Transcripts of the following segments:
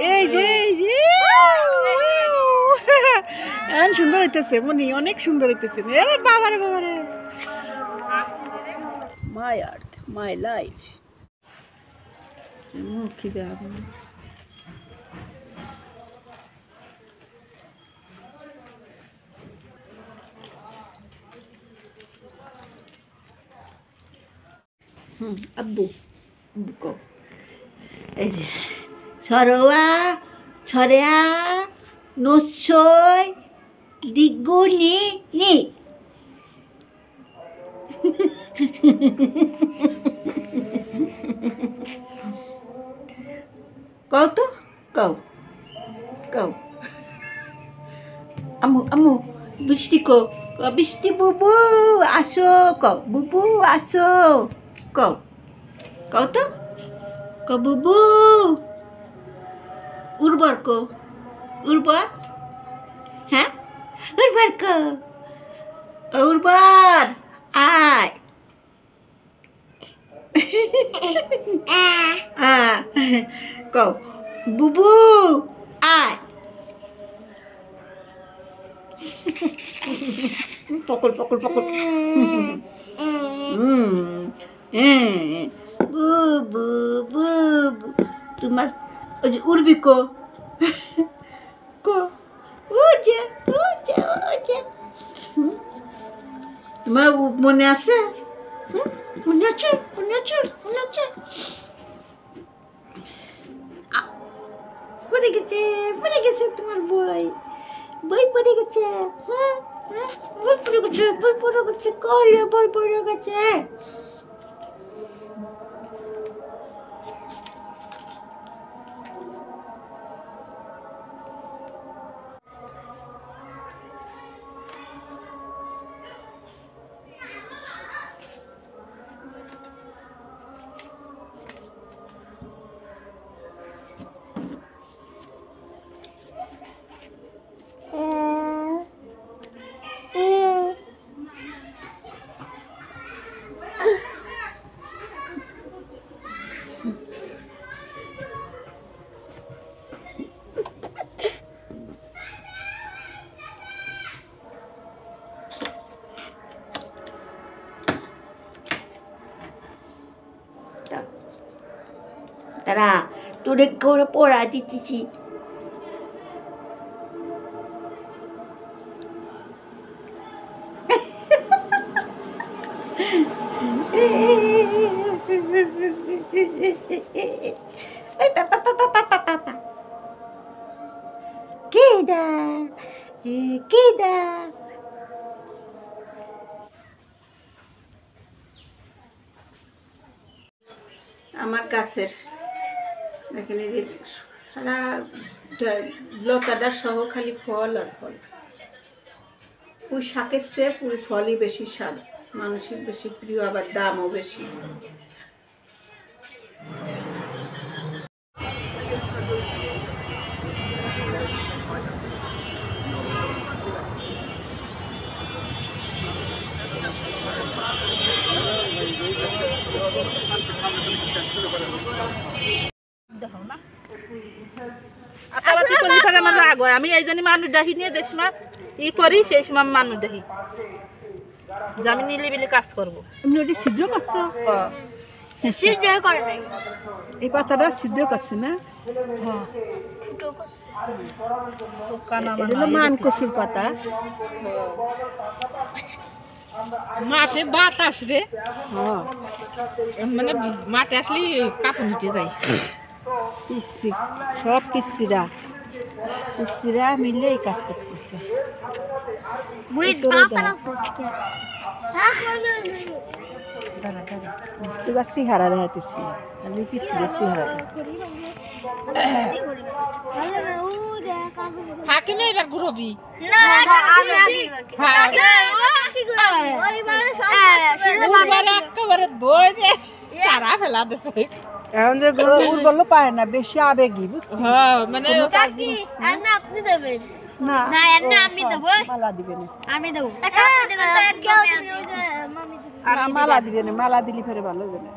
এই যে সুন্দর হইতেছে মনি, অনেক সুন্দর হইতেছে। বাবারে বাবারে, মাই আর্থ মাই লাইফ। মুখি দেখাবো আব্বু বুকো। এই যে সরোয়া ছড়া নসই দিগুনি নি কও তো, কও কও আম্মু আম্মু বৃষ্টি কো, বৃষ্টি বুবু আসো, কও বুবু আসো, কও কও তো, কও বুবু। উর্বর কো, উর্বর, হ্যাঁ উর্বর কো, উর্বর আয়। কও বুবু আয়। পকড় পকড় পকড়। বুবু বুবু তোমার ওই যে উর্বি কো, কো উজে উজে উজে। তোমার মনে আছে, মনে আছে মনে আছে মনে আছে। পড়ে গেছে পড়ে গেছে তোমার বই, বই পড়ে গেছে। বই পড়ে গেছে বই পড়ে গেছে, কলে বই পড়ে গেছে। তারা তোরে করে পড়া দিতেছি। কেডা কেডা আমার গাছের দেখেন, এই যে সারা লতাটা সহ খালি ফল আর ফল। ওই শাকের চেয়ে পুরো ফলই বেশি স্বাদ, মানুষের বেশি প্রিয়, আবার দামও বেশি। আমি এই জন্য মানুষ দেখি নিয়ে যে সময় ই করি, সেই সময় মানুষ দেখি যে আমি নিলিবিলি কাজ করবো। এমনি ওটি ছিদ্র করছো? এই পাতাটা ছিদ্র করছে না? মান কচুর পাতা। মাঠে বাতাস রে, মানে মাঠে আসলে কাপড় নিচে যায়। পিসি সব পিসিরা পিসিরা মিলে এই কাজ করতেছে। তোরা সিহারা দেখাতেছি, আমি পিসিরে সিহারা হাকিমে এবার ঘুরবি একেবারে ধরে সারা ফেলা দিছে। এখন যে বললো পায় না, বেশি আবেগী বুঝছি। মানে মালা দিবে না, আমি মালা দিবে না, মালা দিলি ফেরে ভালো হবে না।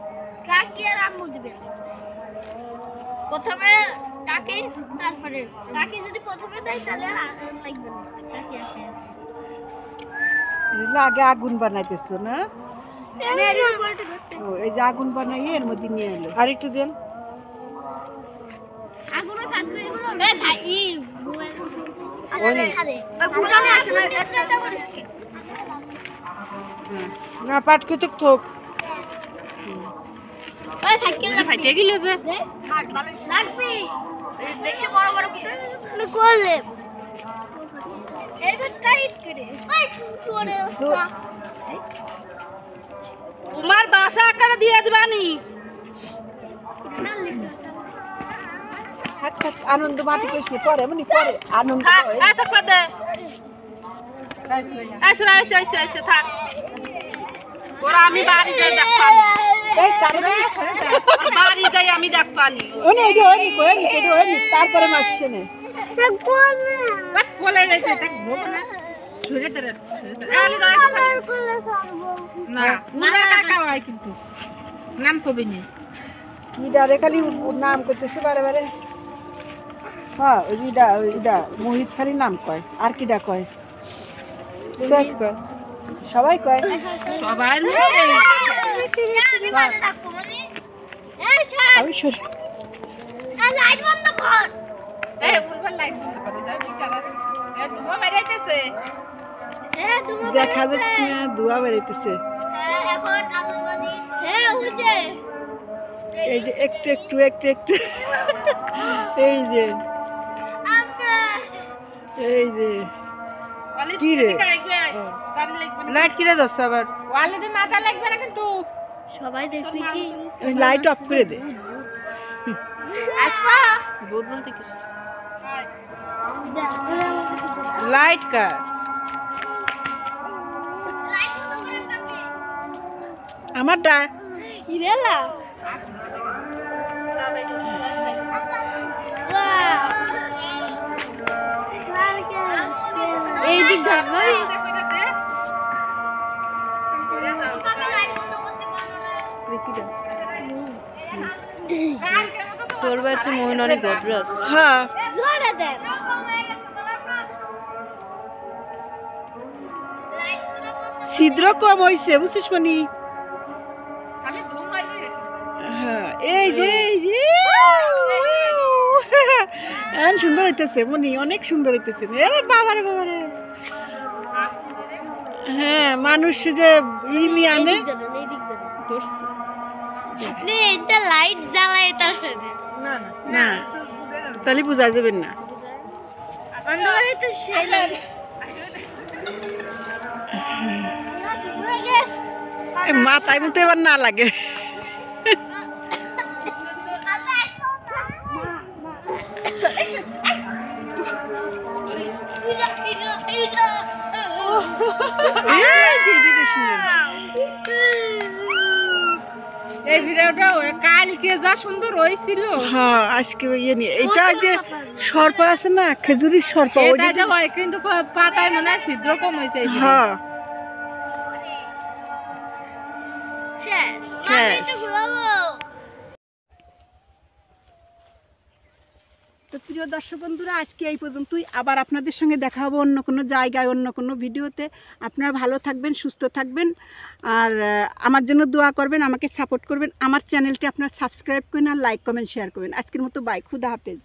প্রথমে কাকি তারপরে কাকি যদি প্রথমে দেয় তাহলে আর লাগবে না কাকি আসে আগে আগুন বানাইতেছো না? ও এই যে আগুন বানাইয়ে এর মধ্যে নিয়ে এলো। আর একটু দেন। আগুনও থাকবে এগুলো ভাই খাবে ওই ফুটানে আসে না একটা না পাট খেতে থোক। ওই সাইকেল ফাইটে গেল যে কাট ভালো লাগবে বেশি বড় বড় ফুটানে করলে এটা টাইট করে ওই করে তোমার বাসা আকারে দিয়ে দিবানি। আনন্দ মাটি কইছি পরে মানে পরে আনন্দ থাক থাক দে আইসো আইসো আইসো আইসো থাক ওরা আমি বাড়ি যাই দেখবানি এই কারণে বাড়ি যাই আমি দেখবানি ওনে এই ওনি কই এই ওনি তারপরে মাসছে না বাট কোলে গেছে দেখ ভোগ না ছুঁড়ে ধরে আলি দাঁড়া না পুরা টাকা হয় কিন্তু নাম কবি নি কিডারে খালি নাম করতেছে বারে বারে। হ্যাঁ ওইটা মোহিত খালি নাম কয় আর কিডা কয় সব কয় সবাই কয় সবাই আমি বাজে থাকবো মানে এই ছাড় আমি শুনি লাইট বন্ধ কর এই উপর লাইট বন্ধ করো যাবি কারা এ ধোঁয়া বেরাইতেছে তুমি দেখা যাচ্ছে না ধোঁয়া বেরোইতেছে। এখন আগুনবাতি হচ্ছে এই যে একটু একটু একটু একটু এই যে এই যে কি রে লাইট কিরে যাচ্ছে আবার ওয়ালেতে মাথা লাগবে না কিন্তু সবাই দেখবি কি লাইট অফ করে দে। আসবা বহুত বলতে কিছু লাইট কার লাইট বন্ধ করে দাও আমারটা ইরেলা এই দিক ধরবি তোর বাচ্চা মোহন অনেক গভীর হ্যাঁ ছিদ্র কম হয়েছে বুঝছিস মনি। খালি ধোঁয়া বেরাইতেছে হ্যাঁ এই যে সুন্দর হইতেছে মনি অনেক সুন্দর হইতেছে বাবারে বাবারে। হ্যাঁ মানুষ যে ইমি আনে ধরছে। আপনি এটা লাইট জ্বালায় তার সাথে না তাহলে বোঝা যাবেন না। অন্ধকারে তো সেই মাথায় মতো এবার না লাগে। এই ভিডিওটা কালকে যা সুন্দর হয়েছিল। হ্যাঁ আজকে ইয়ে নিয়ে এইটা যে সর্প আছে না খেজুরির সর্প এটা যে হয় কিন্তু পাতায় মনে হয় ছিদ্র কম হয়েছে। হ্যাঁ শেষ শেষ। তো প্রিয় দর্শক বন্ধুরা আজকে এই পর্যন্তই। আবার আপনাদের সঙ্গে দেখা হবে অন্য কোনো জায়গায় অন্য কোনো ভিডিওতে। আপনারা ভালো থাকবেন সুস্থ থাকবেন আর আমার জন্য দোয়া করবেন আমাকে সাপোর্ট করবেন। আমার চ্যানেলটি আপনারা সাবস্ক্রাইব করবেন আর লাইক কমেন্ট শেয়ার করবেন। আজকের মতো বাই, খুদা হাফেজ।